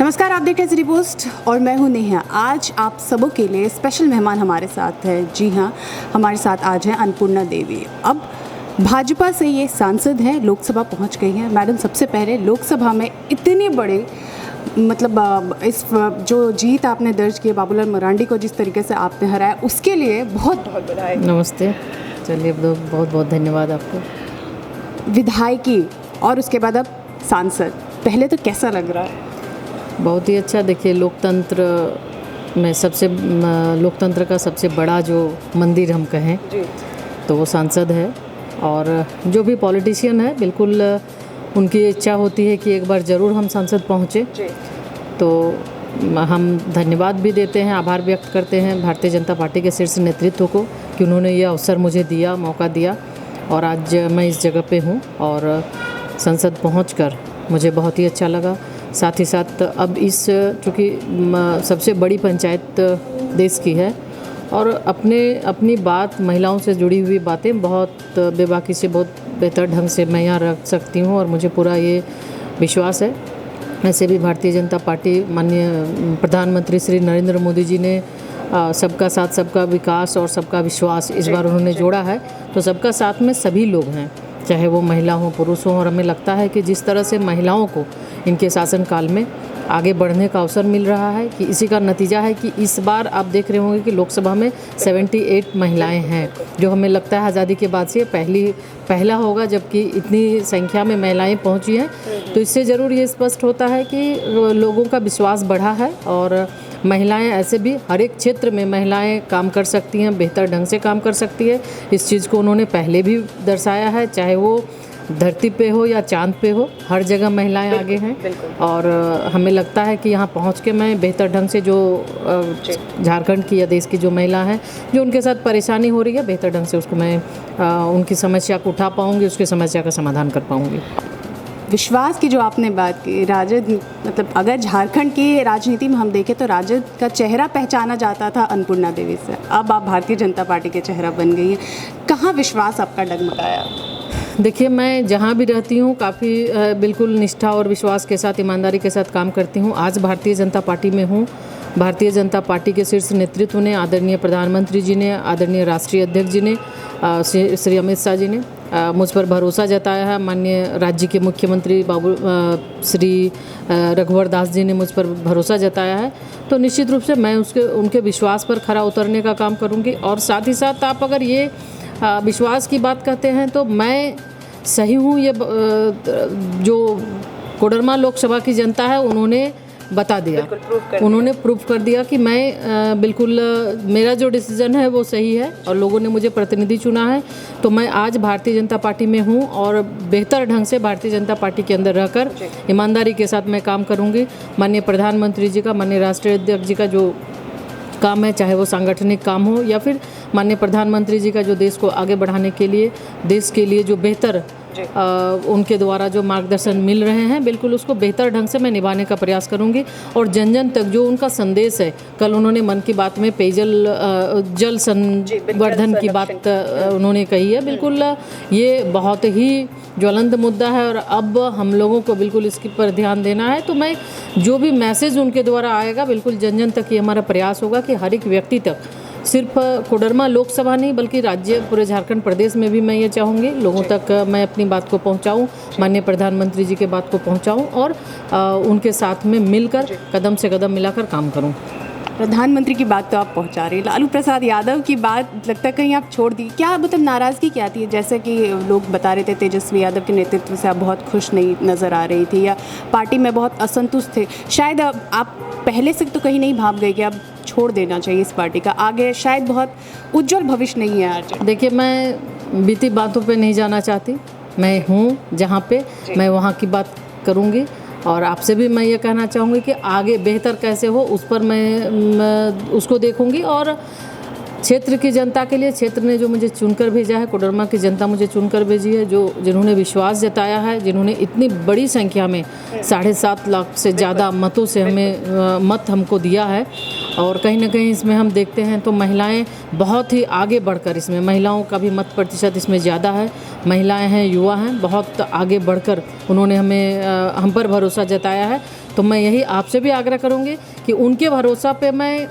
नमस्कार, आप देख रहे हैं सिटी पोस्ट और मैं हूं नेहा। आज आप सबों के लिए स्पेशल मेहमान हमारे साथ है। जी हां, हमारे साथ आज हैं अन्नपूर्णा देवी। अब भाजपा से ये सांसद हैं, लोकसभा पहुंच गई हैं। मैडम, सबसे पहले लोकसभा में इतने बड़े इस जो जीत आपने दर्ज की, बाबूलाल मरांडी को जिस तरीके से आपने हराया, उसके लिए बहुत बहुत बधाई। नमस्ते। चलिए, बहुत बहुत धन्यवाद आपको। विधायकी और उसके बाद अब सांसद, पहले तो कैसा लग रहा है? बहुत ही अच्छा। देखिए, लोकतंत्र का सबसे बड़ा जो मंदिर हम कहें तो वो सांसद है। और जो भी पॉलिटिशियन है, बिल्कुल उनकी इच्छा होती है कि एक बार ज़रूर हम संसद पहुँचे। तो हम धन्यवाद भी देते हैं, आभार व्यक्त करते हैं भारतीय जनता पार्टी के शीर्ष नेतृत्व को कि उन्होंने ये अवसर मुझे दिया, मौका दिया और आज मैं इस जगह पे हूँ और संसद पहुँचकर मुझे बहुत ही अच्छा लगा। साथ ही साथ अब चूँकि सबसे बड़ी पंचायत देश की है और अपनी बात, महिलाओं से जुड़ी हुई बातें बहुत बेबाकी से, बहुत बेहतर ढंग से मैं यहाँ रख सकती हूँ और मुझे पूरा ये विश्वास है। ऐसे भी भारतीय जनता पार्टी, माननीय प्रधानमंत्री श्री नरेंद्र मोदी जी ने सबका साथ, सबका विकास और सबका विश्वास इस बार उन्होंने जोड़ा है। तो सबका साथ में सभी लोग हैं, चाहे वो महिला हो, पुरुष हो। और हमें लगता है कि जिस तरह से महिलाओं को इनके शासनकाल में आगे बढ़ने का अवसर मिल रहा है, कि इसी का नतीजा है कि इस बार आप देख रहे होंगे कि लोकसभा में 78 महिलाएं हैं, जो हमें लगता है आज़ादी के बाद से पहला होगा जबकि इतनी संख्या में महिलाएं पहुंची हैं। तो इससे ज़रूर ये स्पष्ट होता है कि लोगों का विश्वास बढ़ा है और महिलाएं ऐसे भी हर एक क्षेत्र में महिलाएं काम कर सकती हैं, बेहतर ढंग से काम कर सकती है। इस चीज़ को उन्होंने पहले भी दर्शाया है, चाहे वो धरती पे हो या चांद पे हो, हर जगह महिलाएं आगे हैं। और हमें लगता है कि यहाँ पहुँच के मैं बेहतर ढंग से जो झारखंड की या देश की जो महिला हैं, जो उनके साथ परेशानी हो रही है, बेहतर ढंग से उसको मैं उनकी समस्या को उठा पाऊँगी, उसकी समस्या का समाधान कर पाऊँगी। विश्वास की जो आपने बात की, राजद, मतलब अगर झारखंड की राजनीति में हम देखें तो राजद का चेहरा पहचाना जाता था अन्नपूर्णा देवी से। अब आप भारतीय जनता पार्टी के चेहरा बन गई है। कहाँ विश्वास आपका डगमगाया? देखिए, मैं जहाँ भी रहती हूँ काफ़ी बिल्कुल निष्ठा और विश्वास के साथ, ईमानदारी के साथ काम करती हूँ। आज भारतीय जनता पार्टी में हूँ। भारतीय जनता पार्टी के शीर्ष नेतृत्व ने, आदरणीय प्रधानमंत्री जी ने, आदरणीय राष्ट्रीय अध्यक्ष जी ने, श्री अमित शाह जी ने मुझ पर भरोसा जताया है। माननीय राज्य के मुख्यमंत्री श्री रघुवर दास जी ने मुझ पर भरोसा जताया है। तो निश्चित रूप से मैं उनके विश्वास पर खरा उतरने का काम करूँगी। और साथ ही साथ आप अगर ये विश्वास की बात कहते हैं तो मैं सही हूँ, ये जो कोडरमा लोकसभा की जनता है उन्होंने बता दिया, उन्होंने प्रूफ कर दिया कि मैं बिल्कुल मेरा जो डिसीजन है वो सही है और लोगों ने मुझे प्रतिनिधि चुना है। तो मैं आज भारतीय जनता पार्टी में हूँ और बेहतर ढंग से भारतीय जनता पार्टी के अंदर रहकर ईमानदारी के साथ मैं काम करूँगी। माननीय प्रधानमंत्री जी का, माननीय राष्ट्रीय अध्यक्ष जी का जो काम है, चाहे वो सांगठनिक काम हो या फिर माननीय प्रधानमंत्री जी का जो देश को आगे बढ़ाने के लिए, देश के लिए जो बेहतर उनके द्वारा जो मार्गदर्शन मिल रहे हैं, बिल्कुल उसको बेहतर ढंग से मैं निभाने का प्रयास करूंगी। और जन जन तक जो उनका संदेश है, कल उन्होंने मन की बात में जल संवर्धन की बात उन्होंने कही है, बिल्कुल ये बहुत ही ज्वलंत मुद्दा है और अब हम लोगों को बिल्कुल इसके पर ध्यान देना है। तो मैं जो भी मैसेज उनके द्वारा आएगा, बिल्कुल जन जन तक ये हमारा प्रयास होगा कि हर एक व्यक्ति तक, सिर्फ कोडरमा लोकसभा नहीं बल्कि राज्य, पूरे झारखंड प्रदेश में भी मैं ये चाहूँगी लोगों तक मैं अपनी बात को पहुँचाऊँ, माननीय प्रधानमंत्री जी के बात को पहुँचाऊँ और उनके साथ में मिलकर कदम से कदम मिलाकर काम करूँ। प्रधानमंत्री की बात तो आप पहुंचा रही, लालू प्रसाद यादव की बात लगता है कहीं आप छोड़ दी क्या? मतलब नाराज़गी क्या थी? जैसे कि लोग बता रहे थे तेजस्वी यादव के नेतृत्व से आप बहुत खुश नहीं नज़र आ रही थी या पार्टी में बहुत असंतुष्ट थे। शायद आप पहले से तो कहीं नहीं भाग गए कि अब छोड़ देना चाहिए इस पार्टी का, आगे शायद बहुत उज्जवल भविष्य नहीं है आज? देखिए, मैं बीती बातों पे नहीं जाना चाहती। मैं हूँ जहाँ पे, मैं वहाँ की बात करूँगी और आपसे भी मैं ये कहना चाहूँगी कि आगे बेहतर कैसे हो उस पर मैं उसको देखूँगी। और क्षेत्र की जनता के लिए, क्षेत्र ने जो मुझे चुनकर भेजा है, कोडरमा की जनता मुझे चुनकर भेजी है, जिन्होंने विश्वास जताया है, जिन्होंने इतनी बड़ी संख्या में 7.5 लाख से ज़्यादा मतों से हमें मत हमको दिया है और कहीं ना कहीं इसमें हम देखते हैं तो महिलाएं बहुत ही आगे बढ़कर, इसमें महिलाओं का भी मत प्रतिशत इसमें ज़्यादा है, महिलाएं हैं, युवा हैं, बहुत आगे बढ़कर उन्होंने हम पर भरोसा जताया है। तो मैं यही आपसे भी आग्रह करूँगी कि उनके भरोसा पे मैं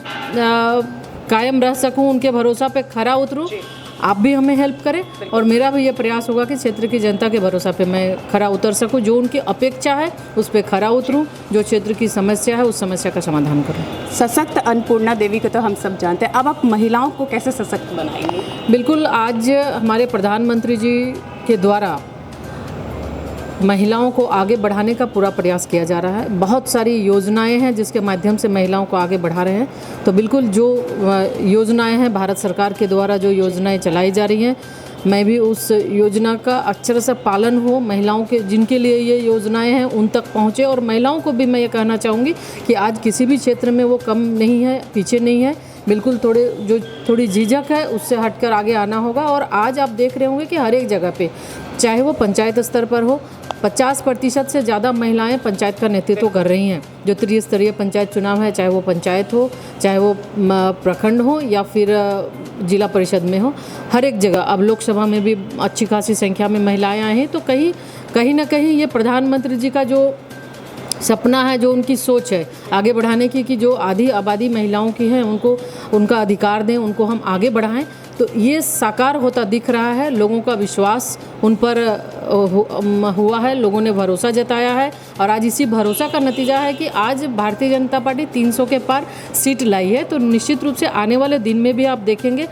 कायम रह सकूँ, उनके भरोसा पे खरा उतरूँ। आप भी हमें हेल्प करें और मेरा भी ये प्रयास होगा कि क्षेत्र की जनता के भरोसा पे मैं खरा उतर सकूं, जो उनकी अपेक्षा है उस पे खरा उतरूं, जो क्षेत्र की समस्या है उस समस्या का समाधान करूं। सशक्त अन्नपूर्णा देवी को तो हम सब जानते हैं, अब आप महिलाओं को कैसे सशक्त बनाएंगे? बिल्कुल, आज हमारे प्रधानमंत्री जी के द्वारा महिलाओं को आगे बढ़ाने का पूरा प्रयास किया जा रहा है। बहुत सारी योजनाएं हैं जिसके माध्यम से महिलाओं को आगे बढ़ा रहे हैं। तो बिल्कुल जो योजनाएं हैं भारत सरकार के द्वारा, जो योजनाएं चलाई जा रही हैं, मैं भी उस योजना का अक्षर से पालन हो, महिलाओं के जिनके लिए ये योजनाएं हैं उन तक पहुँचे। और महिलाओं को भी मैं ये कहना चाहूँगी कि आज किसी भी क्षेत्र में वो कम नहीं है, पीछे नहीं है। बिल्कुल थोड़ी झिझक है उससे हटकर आगे आना होगा। और आज आप देख रहे होंगे कि हर एक जगह पे, चाहे वो पंचायत स्तर पर हो, 50% से ज़्यादा महिलाएं पंचायत का नेतृत्व कर रही हैं। जो त्रिस्तरीय पंचायत चुनाव है, चाहे वो पंचायत हो, चाहे वो प्रखंड हो या फिर जिला परिषद में हो, हर एक जगह अब लोकसभा में भी अच्छी खासी संख्या में महिलाएं आई हैं। तो कहीं ना कहीं ये प्रधानमंत्री जी का जो सपना है, जो उनकी सोच है आगे बढ़ाने की, कि जो आधी आबादी महिलाओं की है उनको उनका अधिकार दें, उनको हम आगे बढ़ाएं, तो ये साकार होता दिख रहा है। लोगों का विश्वास उन पर हुआ है, लोगों ने भरोसा जताया है और आज इसी भरोसा का नतीजा है कि आज भारतीय जनता पार्टी 300 के पार सीट लाई है। तो निश्चित रूप से आने वाले दिन में भी आप देखेंगे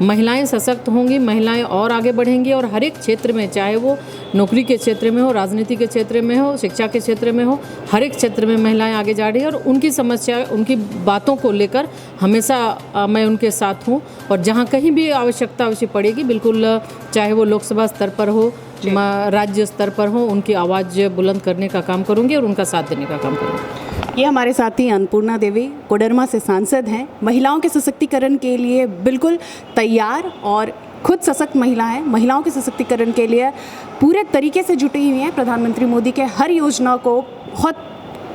महिलाएं सशक्त होंगी, महिलाएं और आगे बढ़ेंगी और हर एक क्षेत्र में, चाहे वो नौकरी के क्षेत्र में हो, राजनीति के क्षेत्र में हो, शिक्षा के क्षेत्र में हो, हर एक क्षेत्र में महिलाएं आगे जा रही है। और उनकी समस्या, उनकी बातों को लेकर हमेशा मैं उनके साथ हूँ और जहाँ कहीं भी आवश्यकता अवश्य पड़ेगी, बिल्कुल चाहे वो लोकसभा स्तर पर हो, राज्य स्तर पर हो, उनकी आवाज़ बुलंद करने का काम करूँगी और उनका साथ देने का काम करूँगी। ये हमारे साथी अन्नपूर्णा देवी कोडरमा से सांसद हैं, महिलाओं के सशक्तिकरण के लिए बिल्कुल तैयार और खुद सशक्त महिला हैं। महिलाओं के सशक्तिकरण के लिए पूरे तरीके से जुटी हुई हैं। प्रधानमंत्री मोदी के हर योजना को बहुत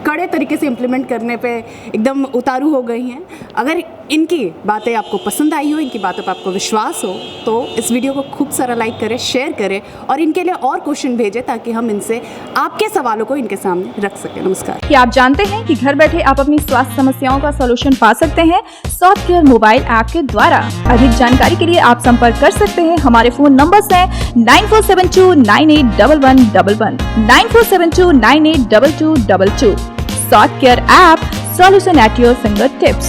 कड़े तरीके से इम्प्लीमेंट करने पे एकदम उतारू हो गई हैं। अगर इनकी बातें आपको पसंद आई हो, इनकी बातों पर आपको विश्वास हो, तो इस वीडियो को खूब सारा लाइक करें, शेयर करें और इनके लिए और क्वेश्चन भेजें ताकि हम इनसे आपके सवालों को इनके सामने रख सकें। नमस्कार। क्या आप जानते हैं कि घर बैठे आप अपनी स्वास्थ्य समस्याओं का सॉल्यूशन पा सकते हैं सॉफ्टकेयर मोबाइल ऐप के द्वारा? अधिक जानकारी के लिए आप संपर्क कर सकते हैं। हमारे फोन नंबर्स हैं 9472981111, 9472982222। Softcare app, solution at your finger tips.